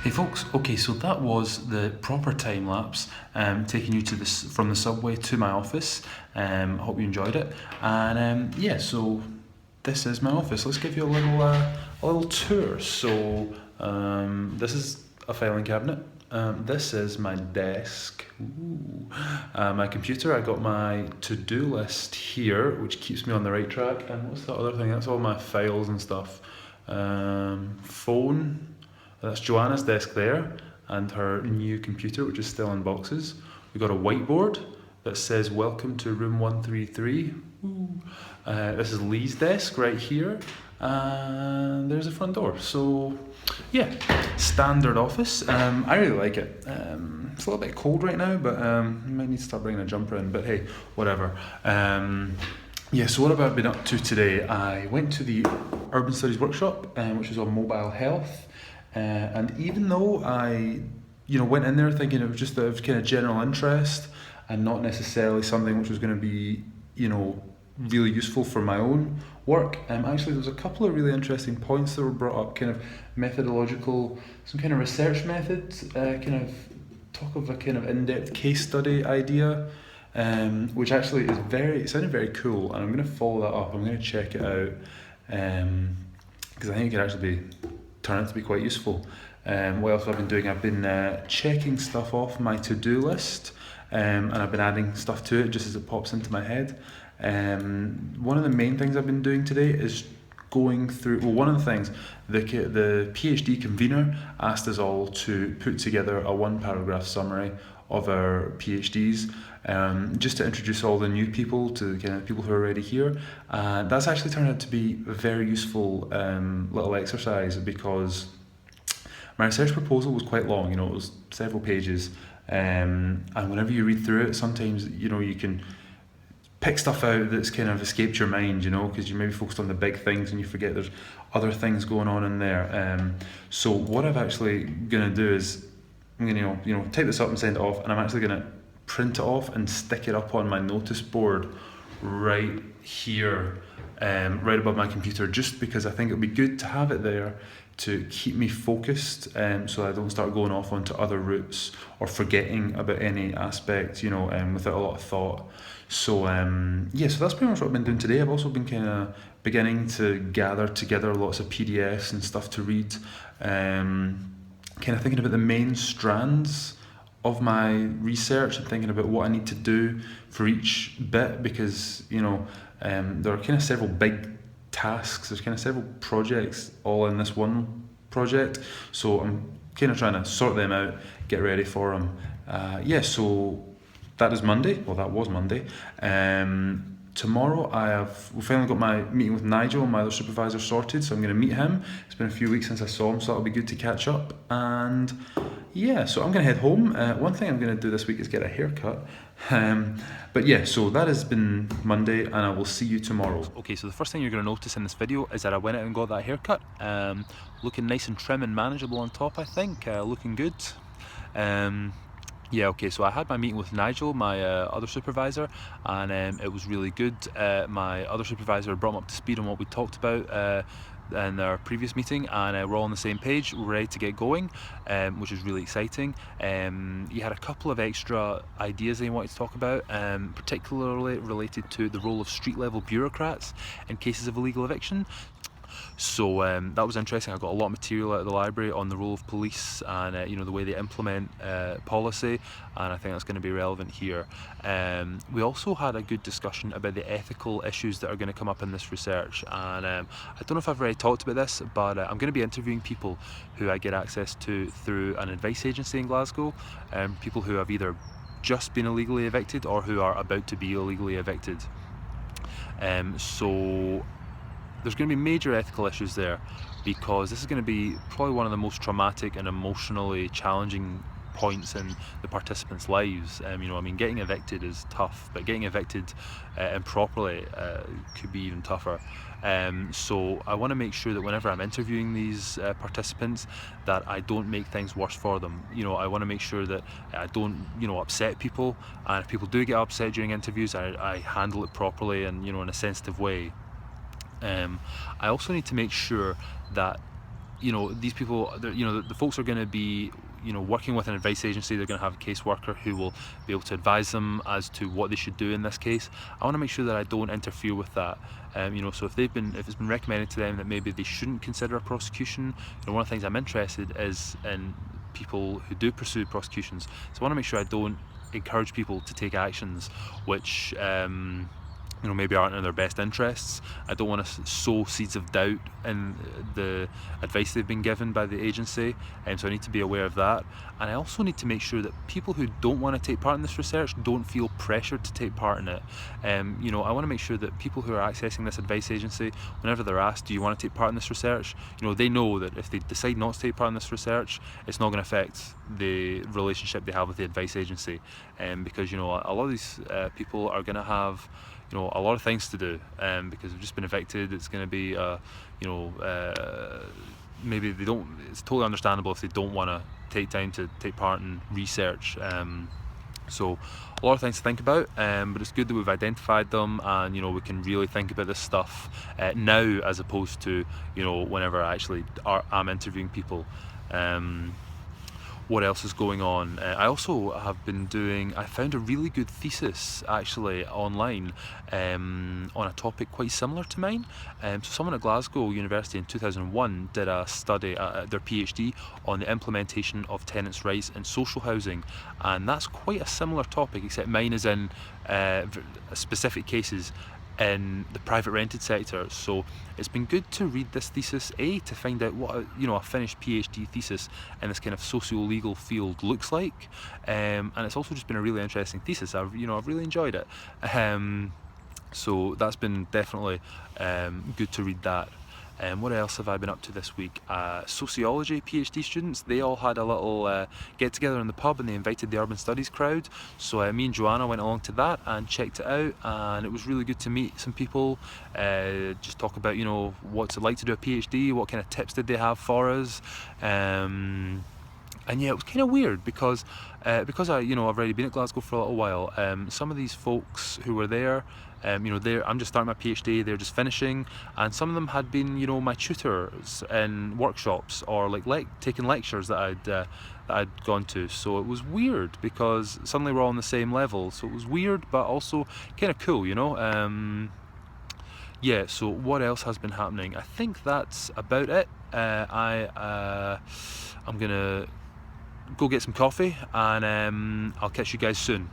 Hey folks, okay, so that was the proper time lapse taking you to this from the subway to my office. I hope you enjoyed it. And yeah, so this is my office. Let's give you a little tour. So this is a filing cabinet. This is my desk. Ooh. My computer. I got my to-do list here, which keeps me on the right track. And what's that other thing? That's all my files and stuff. Phone. That's Joanna's desk there, and her new computer, which is still in boxes. We've got a whiteboard that says "Welcome to Room 133." This is Lee's desk right here, and there's a front door. So, yeah, standard office. I really like it. It's a little bit cold right now, but I might need to start bringing a jumper in. But hey, whatever. Yeah, so what have I been up to today? I went to the Urban Studies workshop, which was on mobile health. And even though I, went in there thinking it was just of kind of general interest and not necessarily something which was going to be, really useful for my own work, actually there was a couple of really interesting points that were brought up, kind of methodological, some kind of research methods, kind of talk of a kind of in-depth case study idea, which actually it sounded very cool, and I'm going to follow that up. I'm going to check it out, because I think it could actually turn out to be quite useful. What else have I been doing? I've been checking stuff off my to-do list, and I've been adding stuff to it just as it pops into my head. One of the main things I've been doing today is going through, one of the things, the PhD convener asked us all to put together a 1-paragraph summary of our PhDs, just to introduce all the new people to the kind of people who are already here. That's actually turned out to be a very useful little exercise, because my research proposal was quite long. It was several pages, and whenever you read through it, sometimes you can pick stuff out that's kind of escaped your mind, because you maybe focused on the big things and you forget there's other things going on in there. So what I've actually going to do is I'm going to type this up and send it off, and I'm actually going to print it off and stick it up on my notice board right here, right above my computer, just because I think it would be good to have it there to keep me focused, so I don't start going off onto other routes or forgetting about any aspect, without a lot of thought. So yeah, so that's pretty much what I've been doing today. I've also been kind of beginning to gather together lots of PDFs and stuff to read, kind of thinking about the main strands of my research and thinking about what I need to do for each bit, because there are kind of several big tasks, there's kind of several projects all in this one project, so I'm kind of trying to sort them out, get ready for them. So that is Monday. Well, that was Monday. Tomorrow we finally got my meeting with Nigel, my other supervisor, sorted, so I'm going to meet him. It's been a few weeks since I saw him, so that'll be good to catch up. And yeah, so I'm going to head home. One thing I'm going to do this week is get a haircut. But yeah, so that has been Monday, and I will see you tomorrow. Okay, so the first thing you're going to notice in this video is that I went out and got that haircut. Looking nice and trim and manageable on top, I think. Looking good. Yeah, okay, so I had my meeting with Nigel, my other supervisor, and it was really good. My other supervisor brought me up to speed on what we talked about in our previous meeting, and we're all on the same page. We're ready to get going, which is really exciting. He had a couple of extra ideas that he wanted to talk about, particularly related to the role of street-level bureaucrats in cases of illegal eviction. So that was interesting. I got a lot of material out of the library on the role of police and the way they implement policy, and I think that's going to be relevant here. We also had a good discussion about the ethical issues that are going to come up in this research, and I don't know if I've already talked about this, but I'm going to be interviewing people who I get access to through an advice agency in Glasgow, people who have either just been illegally evicted or who are about to be illegally evicted. So there's going to be major ethical issues there, because this is going to be probably one of the most traumatic and emotionally challenging points in the participants' lives. Getting evicted is tough, but getting evicted improperly could be even tougher. So I want to make sure that whenever I'm interviewing these participants, that I don't make things worse for them. I want to make sure that I don't, upset people, and if people do get upset during interviews, I handle it properly and, in a sensitive way. I also need to make sure that these people, the folks are going to be, working with an advice agency. They're going to have a caseworker who will be able to advise them as to what they should do in this case. I want to make sure that I don't interfere with that. So if it's been recommended to them that maybe they shouldn't consider a prosecution, one of the things I'm interested is in people who do pursue prosecutions. So I want to make sure I don't encourage people to take actions which maybe aren't in their best interests. I don't want to sow seeds of doubt in the advice they've been given by the agency, and so I need to be aware of that. And I also need to make sure that people who don't want to take part in this research don't feel pressured to take part in it. I want to make sure that people who are accessing this advice agency, whenever they're asked, do you want to take part in this research, they know that if they decide not to take part in this research, it's not going to affect the relationship they have with the advice agency. Because a lot of these people are going to have a lot of things to do, because they've just been evicted. It's going to be maybe they don't, it's totally understandable if they don't want to take time to take part in research. So a lot of things to think about, but it's good that we've identified them, and we can really think about this stuff now, as opposed to whenever I actually am interviewing people. What else is going on? I also have been I found a really good thesis actually online on a topic quite similar to mine. So someone at Glasgow University in 2001 did a study, their PhD, on the implementation of tenants' rights in social housing, and that's quite a similar topic, except mine is in specific cases in the private rented sector. So it's been good to read this thesis, to find out what a finished PhD thesis in this kind of socio-legal field looks like, and it's also just been a really interesting thesis. I've really enjoyed it, so that's been definitely good to read that. What else have I been up to this week? Sociology PhD students, they all had a little get together in the pub, and they invited the Urban Studies crowd. So me and Joanna went along to that and checked it out, and it was really good to meet some people, just talk about what's it like to do a PhD, what kind of tips did they have for us. And yeah, it was kind of weird because I've already been at Glasgow for a little while. Some of these folks who were there, I'm just starting my PhD, they're just finishing, and some of them had been, my tutors in workshops, or taking lectures that I'd gone to. So it was weird because suddenly we're all on the same level. So it was weird, but also kind of cool, Yeah, so what else has been happening? I think that's about it. I'm gonna go get some coffee, and I'll catch you guys soon.